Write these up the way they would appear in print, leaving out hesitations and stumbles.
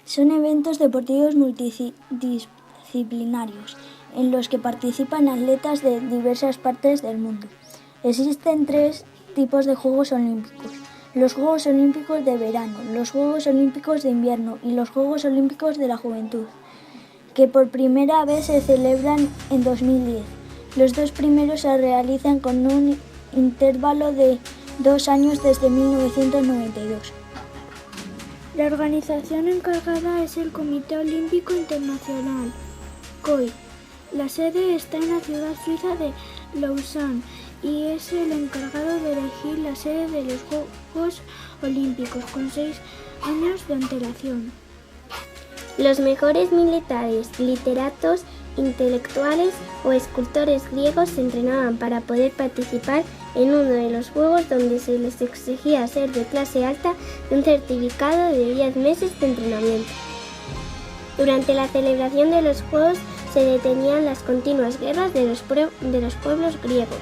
Son eventos deportivos multidisciplinarios en los que participan atletas de diversas partes del mundo. Existen 3 tipos de Juegos Olímpicos: los Juegos Olímpicos de verano, los Juegos Olímpicos de invierno y los Juegos Olímpicos de la Juventud, que por primera vez se celebran en 2010. Los 2 primeros se realizan con un intervalo de 2 años desde 1992. La organización encargada es el Comité Olímpico Internacional, COI. La sede está en la ciudad suiza de Lausanne y es el encargado de elegir la sede de los Juegos Olímpicos con 6 años de antelación. Los mejores militares, literatos, intelectuales o escultores griegos se entrenaban para poder participar en uno de los juegos donde se les exigía ser de clase alta y un certificado de 10 meses de entrenamiento. Durante la celebración de los juegos se detenían las continuas guerras de los pueblos griegos.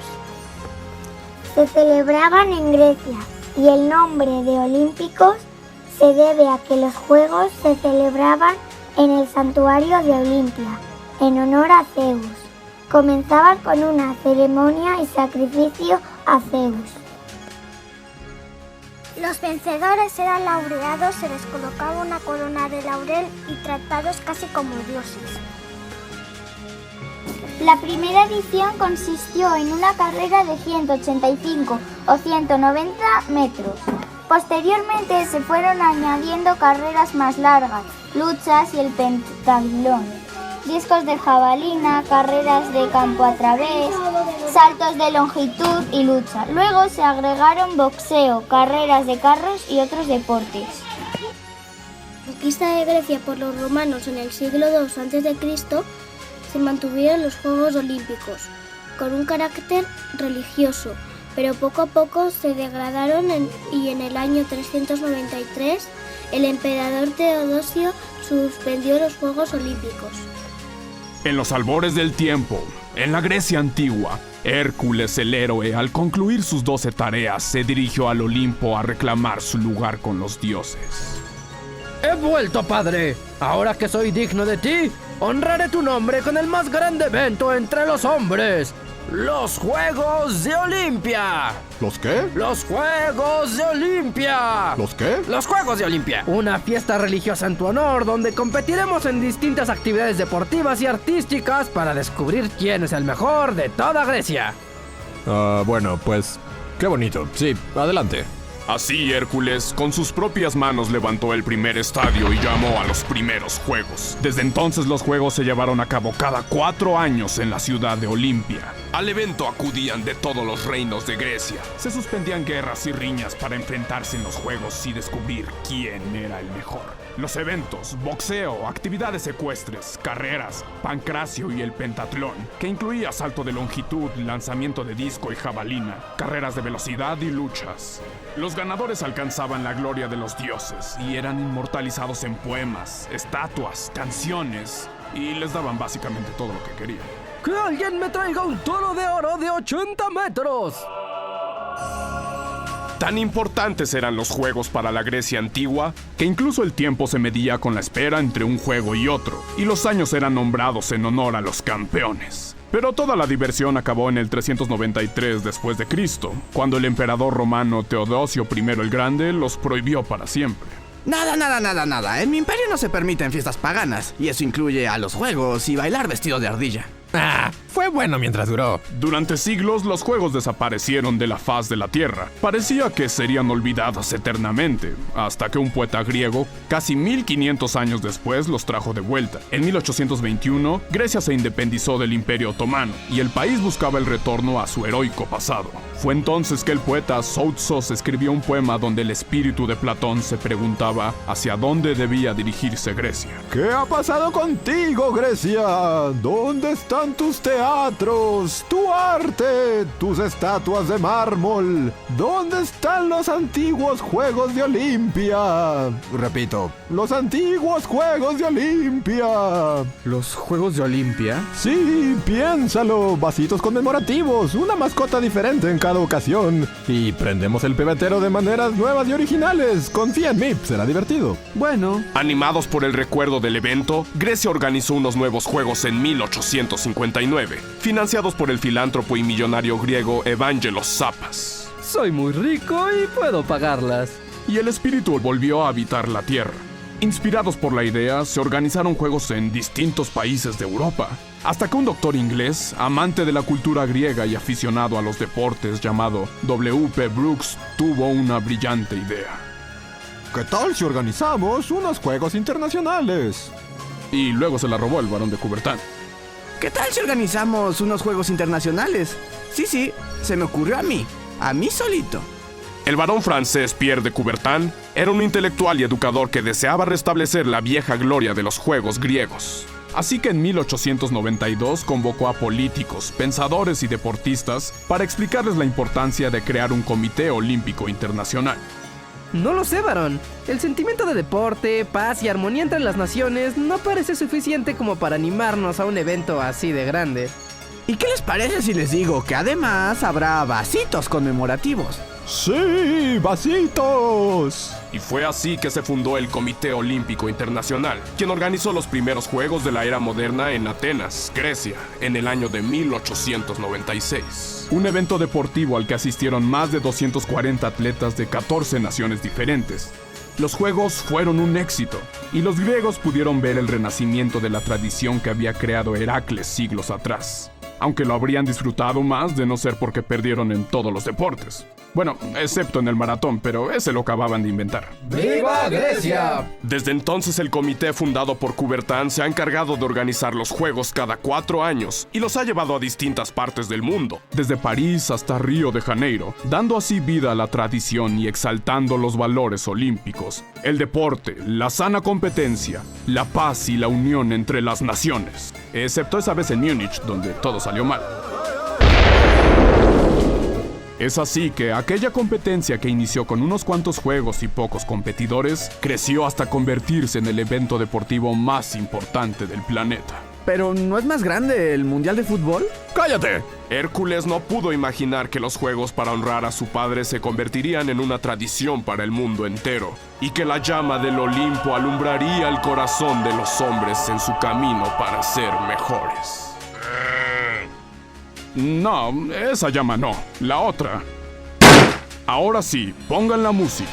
Se celebraban en Grecia y el nombre de Olímpicos se debe a que los juegos se celebraban en el santuario de Olimpia, en honor a Zeus. Comenzaban con una ceremonia y sacrificio a Zeus. Los vencedores eran laureados, se les colocaba una corona de laurel y tratados casi como dioses. La primera edición consistió en una carrera de 185 o 190 metros. Posteriormente se fueron añadiendo carreras más largas, luchas y el pentatlón, discos de jabalina, carreras de campo a través, saltos de longitud y lucha. Luego se agregaron boxeo, carreras de carros y otros deportes. La conquista de Grecia por los romanos en el siglo II a.C. se mantuvieron los Juegos Olímpicos, con un carácter religioso, pero poco a poco se degradaron y en el año 393 el emperador Teodosio suspendió los Juegos Olímpicos. En los albores del tiempo, en la Grecia antigua, Hércules el héroe, al concluir sus 12 tareas, se dirigió al Olimpo a reclamar su lugar con los dioses. ¡He vuelto, padre! Ahora que soy digno de ti, honraré tu nombre con el más grande evento entre los hombres: ¡los Juegos de Olimpia! ¿Los qué? ¡Los Juegos de Olimpia! ¿Los qué? ¡Los Juegos de Olimpia! Una fiesta religiosa en tu honor donde competiremos en distintas actividades deportivas y artísticas para descubrir quién es el mejor de toda Grecia. Bueno, pues, qué bonito. Sí, adelante. Así Hércules, con sus propias manos, levantó el primer estadio y llamó a los primeros Juegos. Desde entonces los Juegos se llevaron a cabo cada 4 años en la ciudad de Olimpia. Al evento acudían de todos los reinos de Grecia. Se suspendían guerras y riñas para enfrentarse en los Juegos y descubrir quién era el mejor. Los eventos, boxeo, actividades ecuestres, carreras, pancracio y el pentatlón, que incluía salto de longitud, lanzamiento de disco y jabalina, carreras de velocidad y luchas. Los ganadores alcanzaban la gloria de los dioses y eran inmortalizados en poemas, estatuas, canciones y les daban básicamente todo lo que querían. ¡Que alguien me traiga un toro de oro de 80 metros! Tan importantes eran los juegos para la Grecia antigua que incluso el tiempo se medía con la espera entre un juego y otro, y los años eran nombrados en honor a los campeones. Pero toda la diversión acabó en el 393 después de Cristo, cuando el emperador romano Teodosio I el Grande los prohibió para siempre. Nada. En mi imperio no se permiten fiestas paganas, y eso incluye a los juegos y bailar vestido de ardilla. Fue bueno mientras duró. Durante siglos los juegos desaparecieron de la faz de la tierra. Parecía que serían olvidados eternamente, hasta que un poeta griego, casi 1500 años después, los trajo de vuelta. En 1821, Grecia se independizó del Imperio Otomano, y el país buscaba el retorno a su heroico pasado. Fue entonces que el poeta Soutsos escribió un poema donde el espíritu de Platón se preguntaba hacia dónde debía dirigirse Grecia. ¿Qué ha pasado contigo, Grecia? ¿Dónde están tus teatros teatros, tu arte, tus estatuas de mármol. ¿Dónde están los antiguos Juegos de Olimpia? Repito, los antiguos Juegos de Olimpia. ¿Los Juegos de Olimpia? Sí, piénsalo. Vasitos conmemorativos, una mascota diferente en cada ocasión. Y prendemos el pebetero de maneras nuevas y originales. Confía en mí, será divertido. Bueno. Animados por el recuerdo del evento, Grecia organizó unos nuevos juegos en 1859, financiados por el filántropo y millonario griego Evangelos Zapas. Soy muy rico y puedo pagarlas. Y el espíritu volvió a habitar la tierra. Inspirados por la idea, se organizaron juegos en distintos países de Europa, hasta que un doctor inglés, amante de la cultura griega y aficionado a los deportes llamado W.P. Brooks, tuvo una brillante idea. ¿Qué tal si organizamos unos Juegos Internacionales? Y luego se la robó el barón de Coubertin. ¿Qué tal si organizamos unos Juegos Internacionales? Sí, se me ocurrió a mí solito. El barón francés Pierre de Coubertin era un intelectual y educador que deseaba restablecer la vieja gloria de los Juegos griegos. Así que en 1892 convocó a políticos, pensadores y deportistas para explicarles la importancia de crear un Comité Olímpico Internacional. No lo sé, varón. El sentimiento de deporte, paz y armonía entre las naciones no parece suficiente como para animarnos a un evento así de grande. ¿Y qué les parece si les digo que además habrá vasitos conmemorativos? ¡Sí, vasitos! Y fue así que se fundó el Comité Olímpico Internacional, quien organizó los primeros Juegos de la Era Moderna en Atenas, Grecia, en el año de 1896. Un evento deportivo al que asistieron más de 240 atletas de 14 naciones diferentes. Los Juegos fueron un éxito, y los griegos pudieron ver el renacimiento de la tradición que había creado Heracles siglos atrás, aunque lo habrían disfrutado más de no ser porque perdieron en todos los deportes. Bueno, excepto en el maratón, pero ese lo acababan de inventar. ¡Viva Grecia! Desde entonces el comité fundado por Coubertin se ha encargado de organizar los Juegos cada 4 años y los ha llevado a distintas partes del mundo, desde París hasta Río de Janeiro, dando así vida a la tradición y exaltando los valores olímpicos, el deporte, la sana competencia, la paz y la unión entre las naciones, excepto esa vez en Múnich, donde todo salió mal. Es así que aquella competencia que inició con unos cuantos juegos y pocos competidores, creció hasta convertirse en el evento deportivo más importante del planeta. ¿Pero no es más grande el Mundial de Fútbol? ¡Cállate! Hércules no pudo imaginar que los juegos para honrar a su padre se convertirían en una tradición para el mundo entero, y que la llama del Olimpo alumbraría el corazón de los hombres en su camino para ser mejores. No, esa llama no, la otra. Ahora sí, pongan la música.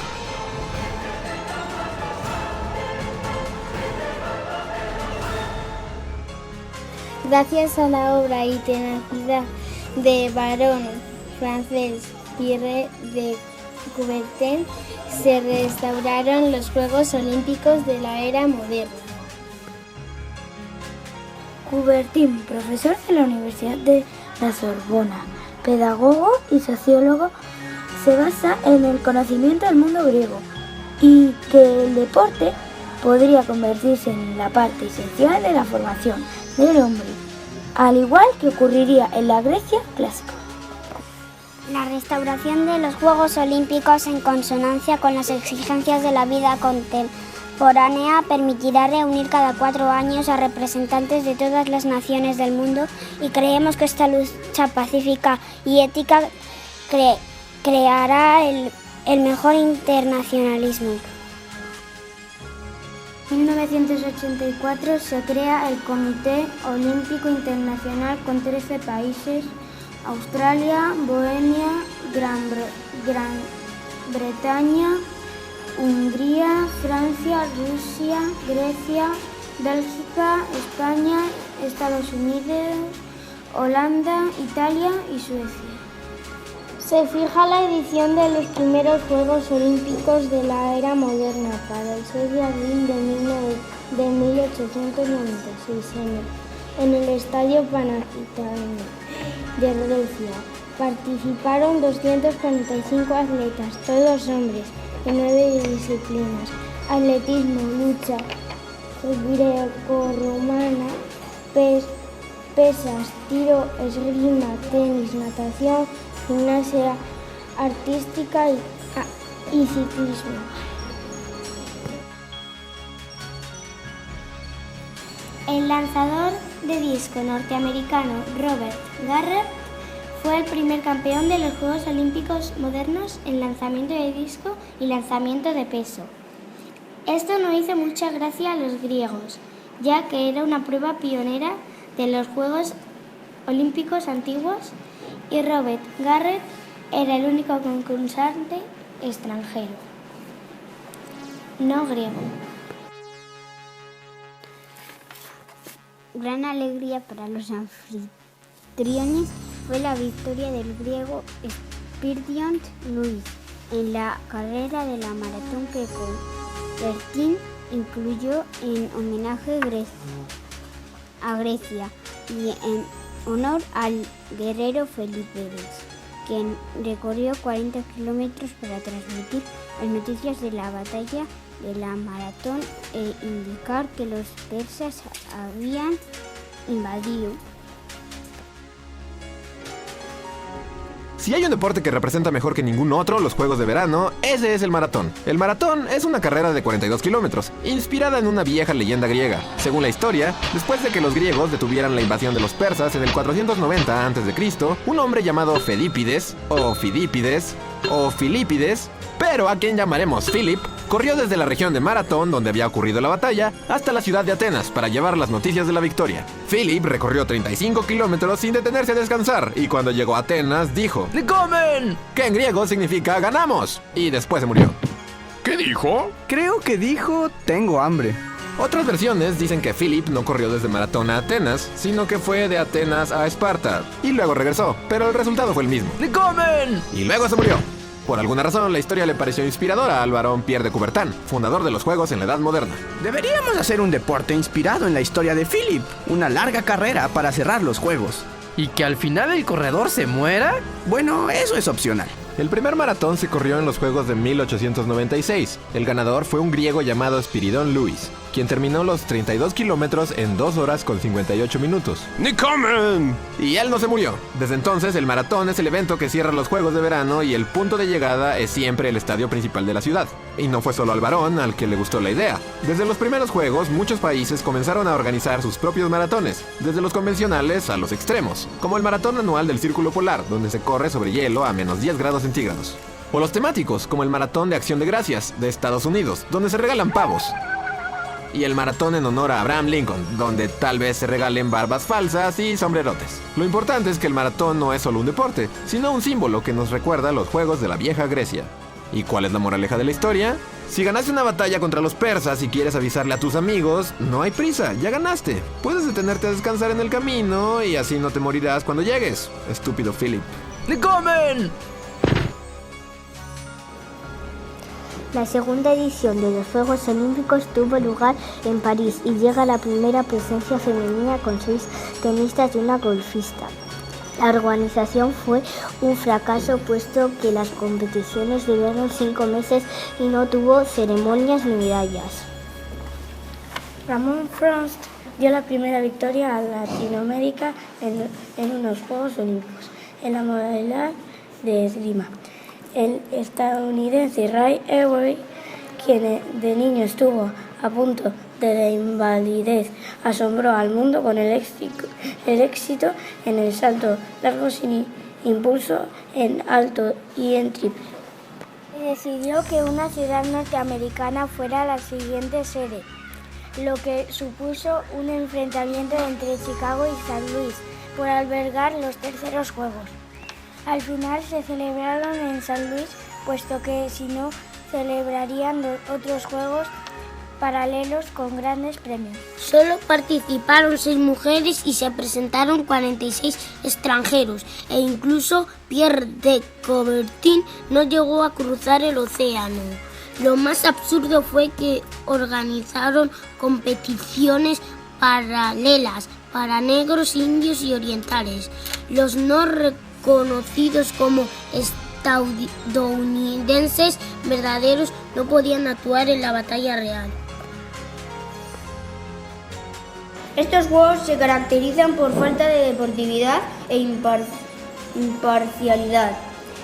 Gracias a la obra y tenacidad de barón francés Pierre de Coubertin, se restauraron los Juegos Olímpicos de la era moderna. Coubertin, profesor de la Universidad de la Sorbona, pedagogo y sociólogo, se basa en el conocimiento del mundo griego y que el deporte podría convertirse en la parte esencial de la formación del hombre, al igual que ocurriría en la Grecia clásica. La restauración de los Juegos Olímpicos en consonancia con las exigencias de la vida contemporánea permitirá reunir cada 4 años a representantes de todas las naciones del mundo y creemos que esta lucha pacífica y ética creará el mejor internacionalismo. En 1984 se crea el Comité Olímpico Internacional con 13 países: Australia, Bohemia, Gran Bretaña, Hungría, Francia, Rusia, Grecia, Bélgica, España, Estados Unidos, Holanda, Italia y Suecia. Se fija la edición de los primeros Juegos Olímpicos de la era moderna para el 6 de abril de 1896 en el Estadio Panatinaikos de Grecia. Participaron 245 atletas, todos hombres, en 9 disciplinas: atletismo, lucha grecorromana, pesas, tiro, esgrima, tenis, natación, gimnasia artística y ciclismo. El lanzador de disco norteamericano Robert Garrett fue el primer campeón de los Juegos Olímpicos modernos en lanzamiento de disco y lanzamiento de peso. Esto no hizo mucha gracia a los griegos, ya que era una prueba pionera de los Juegos Olímpicos antiguos y Robert Garrett era el único concursante extranjero, no griego. Gran alegría para los anfitriones fue la victoria del griego Spiridion Louis en la carrera de la maratón que Coubertin incluyó en homenaje a Grecia y en honor al guerrero Filipides, quien recorrió 40 kilómetros para transmitir las noticias de la batalla de la maratón e indicar que los persas habían invadido. Si hay un deporte que representa mejor que ningún otro los Juegos de Verano, ese es el maratón. El maratón es una carrera de 42 kilómetros, inspirada en una vieja leyenda griega. Según la historia, después de que los griegos detuvieran la invasión de los persas en el 490 a.C., un hombre llamado Filipides, pero a quien llamaremos Philip, corrió desde la región de Maratón, donde había ocurrido la batalla, hasta la ciudad de Atenas para llevar las noticias de la victoria. Philip recorrió 35 kilómetros sin detenerse a descansar, y cuando llegó a Atenas dijo ¡Licomen! que en griego significa ¡ganamos! Y después se murió. ¿Qué dijo? Creo que dijo tengo hambre. Otras versiones dicen que Philip no corrió desde Maratón a Atenas, sino que fue de Atenas a Esparta, y luego regresó, pero el resultado fue el mismo. ¡Licomen! Y luego se murió. Por alguna razón, la historia le pareció inspiradora al barón Pierre de Coubertin, fundador de los Juegos en la Edad Moderna. Deberíamos hacer un deporte inspirado en la historia de Philip, una larga carrera para cerrar los Juegos. ¿Y que al final el corredor se muera? Bueno, eso es opcional. El primer maratón se corrió en los Juegos de 1896. El ganador fue un griego llamado Spiridion Louis, quien terminó los 32 kilómetros en 2 horas con 58 minutos. ¡Nicomen! Y él no se murió. Desde entonces, el maratón es el evento que cierra los Juegos de Verano y el punto de llegada es siempre el estadio principal de la ciudad. Y no fue solo al varón al que le gustó la idea. Desde los primeros Juegos, muchos países comenzaron a organizar sus propios maratones, desde los convencionales a los extremos, como el maratón anual del Círculo Polar, donde se corre sobre hielo a menos 10 grados centígrados. O los temáticos, como el Maratón de Acción de Gracias de Estados Unidos, donde se regalan pavos. Y el maratón en honor a Abraham Lincoln, donde tal vez se regalen barbas falsas y sombrerotes. Lo importante es que el maratón no es solo un deporte, sino un símbolo que nos recuerda los Juegos de la vieja Grecia. ¿Y cuál es la moraleja de la historia? Si ganaste una batalla contra los persas y quieres avisarle a tus amigos, no hay prisa, ya ganaste. Puedes detenerte a descansar en el camino y así no te morirás cuando llegues, estúpido Philip. ¡Licomen! La segunda edición de los Juegos Olímpicos tuvo lugar en París y llega la primera presencia femenina con 6 tenistas y una golfista. La organización fue un fracaso puesto que las competiciones duraron 5 meses y no tuvo ceremonias ni medallas. Ramón Frost dio la primera victoria a Latinoamérica en unos Juegos Olímpicos, en la modalidad de esgrima. El estadounidense Ray Avery, quien de niño estuvo a punto de la invalidez, asombró al mundo con el éxito en el salto largo sin impulso, en alto y en triple. Decidió que una ciudad norteamericana fuera la siguiente sede, lo que supuso un enfrentamiento entre Chicago y San Luis por albergar los terceros Juegos. Al final se celebraron en San Luis, puesto que si no, celebrarían otros Juegos paralelos con grandes premios. Solo participaron 6 mujeres y se presentaron 46 extranjeros, e incluso Pierre de Coubertin no llegó a cruzar el océano. Lo más absurdo fue que organizaron competiciones paralelas para negros, indios y orientales. Los no reconocidos como estadounidenses verdaderos no podían actuar en la batalla real. Estos juegos se caracterizan por falta de deportividad e imparcialidad.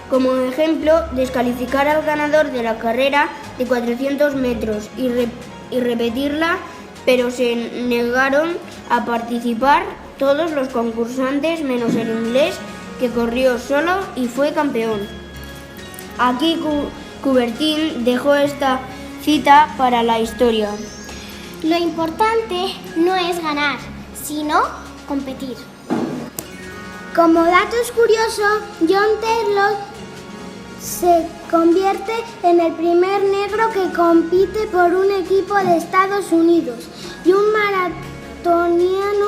Como ejemplo, descalificar al ganador de la carrera de 400 metros y repetirla, pero se negaron a participar todos los concursantes menos el inglés, que corrió solo y fue campeón. Aquí Coubertin dejó esta cita para la historia. Lo importante no es ganar, sino competir. Como datos curiosos, John Taylor se convierte en el primer negro que compite por un equipo de Estados Unidos y un maratoniano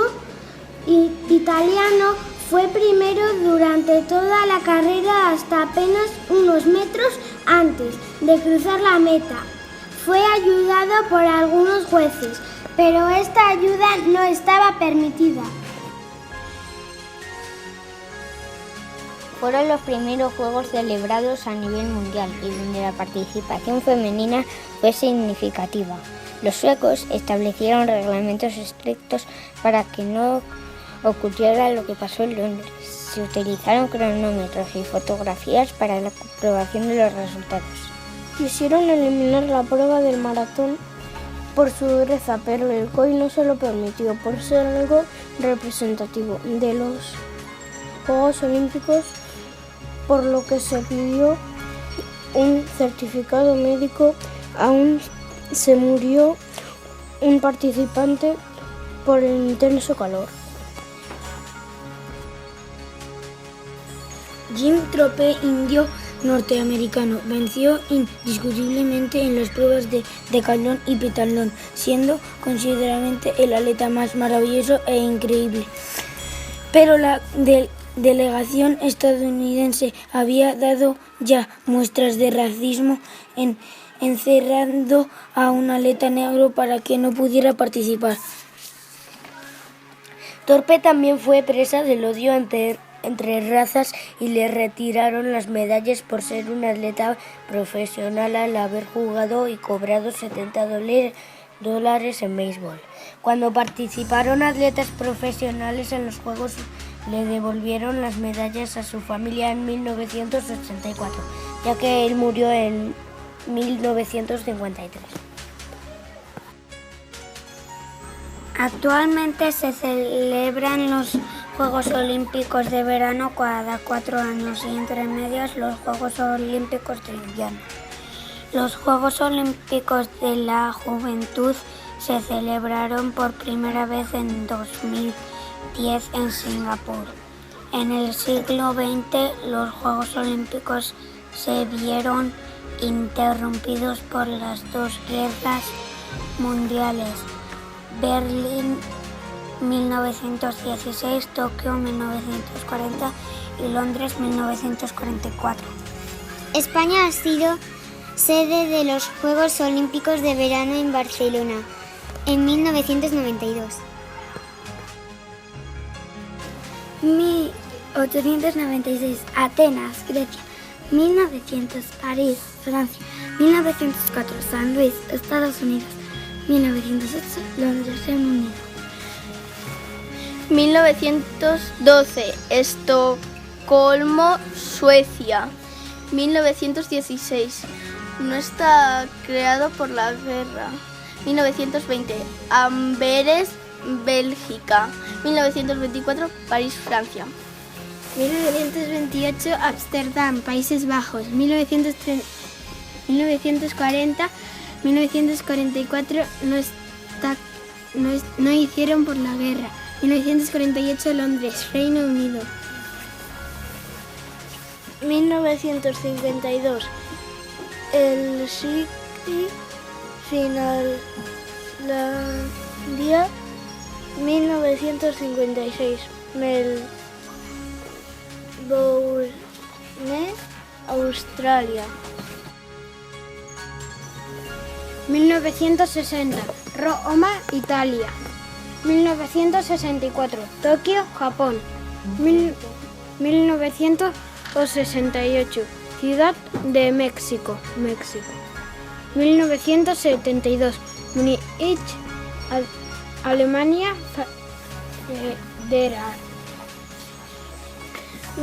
italiano fue primero durante toda la carrera hasta apenas unos metros antes de cruzar la meta. Fue ayudado por algunos jueces, pero esta ayuda no estaba permitida. Fueron los primeros juegos celebrados a nivel mundial y donde la participación femenina fue significativa. Los suecos establecieron reglamentos estrictos para que no ocurriera lo que pasó en Londres. Se utilizaron cronómetros y fotografías para la comprobación de los resultados. Quisieron eliminar la prueba del maratón por su dureza, pero el COI no se lo permitió por ser algo representativo de los Juegos Olímpicos, por lo que se pidió un certificado médico. Aún se murió un participante por el intenso calor. Jim Thorpe, indio norteamericano, venció indiscutiblemente en las pruebas de decatlón y pentatlón, siendo considerablemente el atleta más maravilloso e increíble. Pero la delegación estadounidense había dado ya muestras de racismo encerrando a un atleta negro para que no pudiera participar. Thorpe también fue presa del odio entre razas y le retiraron las medallas por ser un atleta profesional al haber jugado y cobrado $70 en béisbol. Cuando participaron atletas profesionales en los Juegos, le devolvieron las medallas a su familia en 1984, ya que él murió en 1953. Actualmente se celebran los Juegos Olímpicos de verano cada 4 años y entre medias los Juegos Olímpicos de invierno. Los Juegos Olímpicos de la Juventud se celebraron por primera vez en 2010 en Singapur. En el siglo XX los Juegos Olímpicos se vieron interrumpidos por las dos guerras mundiales. Berlín 1916, Tokio 1940 y Londres 1944. España ha sido sede de los Juegos Olímpicos de verano en Barcelona en 1992. 1896, Atenas, Grecia. 1900, París, Francia. 1904, San Luis, Estados Unidos. 1908, Londres, Reino Unido. 1912, Estocolmo, Suecia. 1916, no está creado por la guerra. 1920, Amberes, Bélgica. 1924, París, Francia. 1928, Ámsterdam, Países Bajos. 1940, 1944 no hicieron por la guerra. 1948, Londres, Reino Unido. 1952, Helsinki, Finlandia. 1956, Melbourne, Australia. 1960, Roma, Italia. 1964, Tokio, Japón. 1968, Ciudad de México, México. 1972, Múnich, Alemania, federal.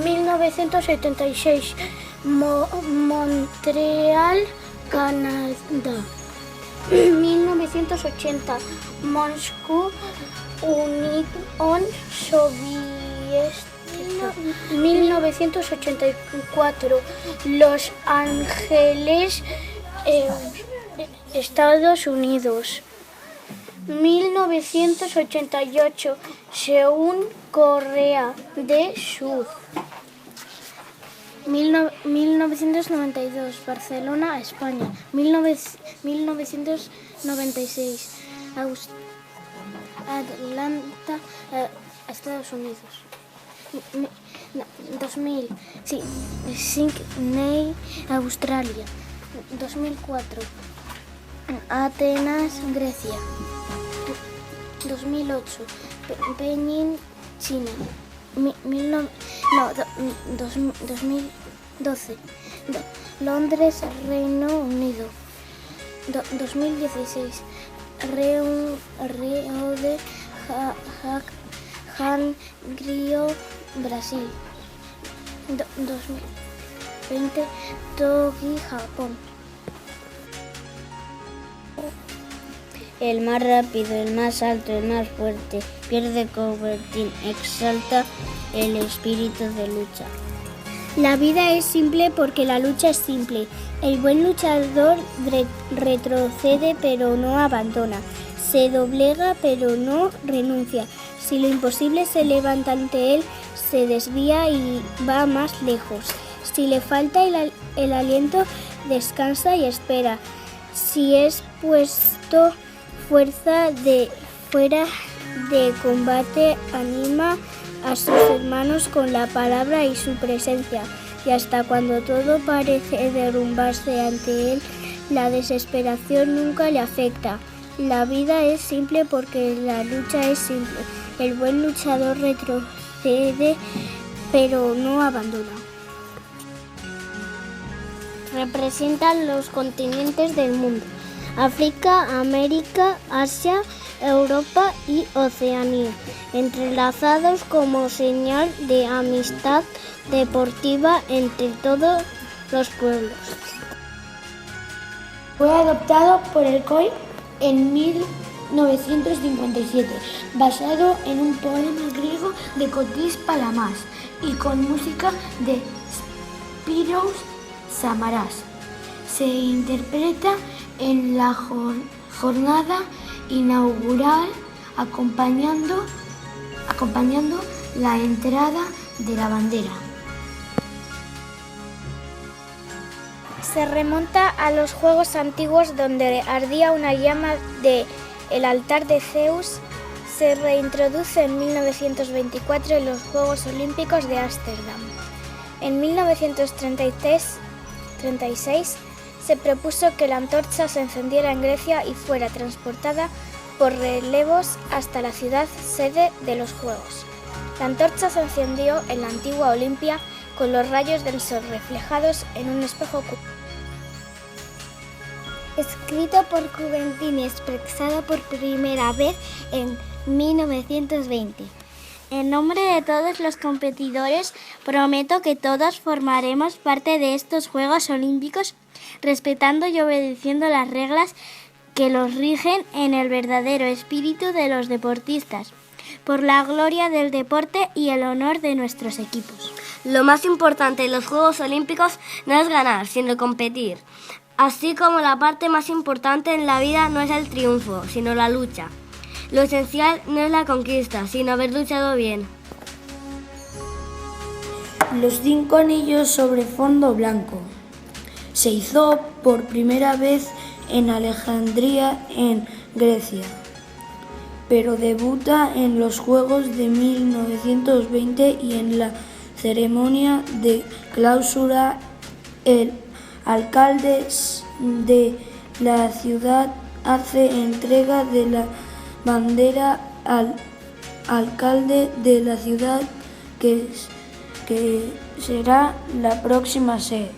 1976, Montreal, Canadá. 1980, Moscú, Unión Soviética. 1984, Los Ángeles, Estados Unidos. 1988, Seúl, Corea del Sur. 1992, Barcelona, España. 1996, Atlanta, Estados Unidos. 2000, Sydney, Australia. 2004, Atenas, Grecia. 2008, Beijing, China. 2012, Londres, Reino Unido. 2016, Río de Janeiro, Brasil. 2020, Tokio, Japón. El más rápido, el más alto, el más fuerte, pierde Coubertin, exalta el espíritu de lucha. La vida es simple porque la lucha es simple. El buen luchador retrocede pero no abandona. Se doblega pero no renuncia. Si lo imposible se levanta ante él, se desvía y va más lejos. Si le falta el aliento, descansa y espera. Si es puesto fuera de combate, anima a sus hermanos con la palabra y su presencia, y hasta cuando todo parece derrumbarse ante él, la desesperación nunca le afecta. La vida es simple porque la lucha es simple. El buen luchador retrocede pero no abandona. Representan los continentes del mundo: África, América, Asia, Europa y Oceanía, entrelazados como señal de amistad deportiva entre todos los pueblos. Fue adoptado por el COI en 1957, basado en un poema griego de Kostis Palamas y con música de Spyros Samaras. Se interpreta en la jornada inaugural acompañando la entrada de la bandera. Se remonta a los Juegos antiguos donde ardía una llama de el altar de Zeus. Se reintroduce en 1924 en los Juegos Olímpicos de Ámsterdam. En 1936 se propuso que la antorcha se encendiera en Grecia y fuera transportada por relevos hasta la ciudad sede de los Juegos. La antorcha se encendió en la antigua Olimpia con los rayos del sol reflejados en un espejo. Escrito por Coubertin y expresado por primera vez en 1920. En nombre de todos los competidores, prometo que todos formaremos parte de estos Juegos Olímpicos respetando y obedeciendo las reglas que los rigen en el verdadero espíritu de los deportistas, por la gloria del deporte y el honor de nuestros equipos. Lo más importante en los Juegos Olímpicos no es ganar, sino competir. Así como la parte más importante en la vida no es el triunfo, sino la lucha. Lo esencial no es la conquista, sino haber luchado bien. Los 5 anillos sobre fondo blanco. Se hizo por primera vez en Alejandría, en Grecia, pero debuta en los Juegos de 1920 y en la ceremonia de clausura el alcalde de la ciudad hace entrega de la bandera al alcalde de la ciudad que será la próxima sede.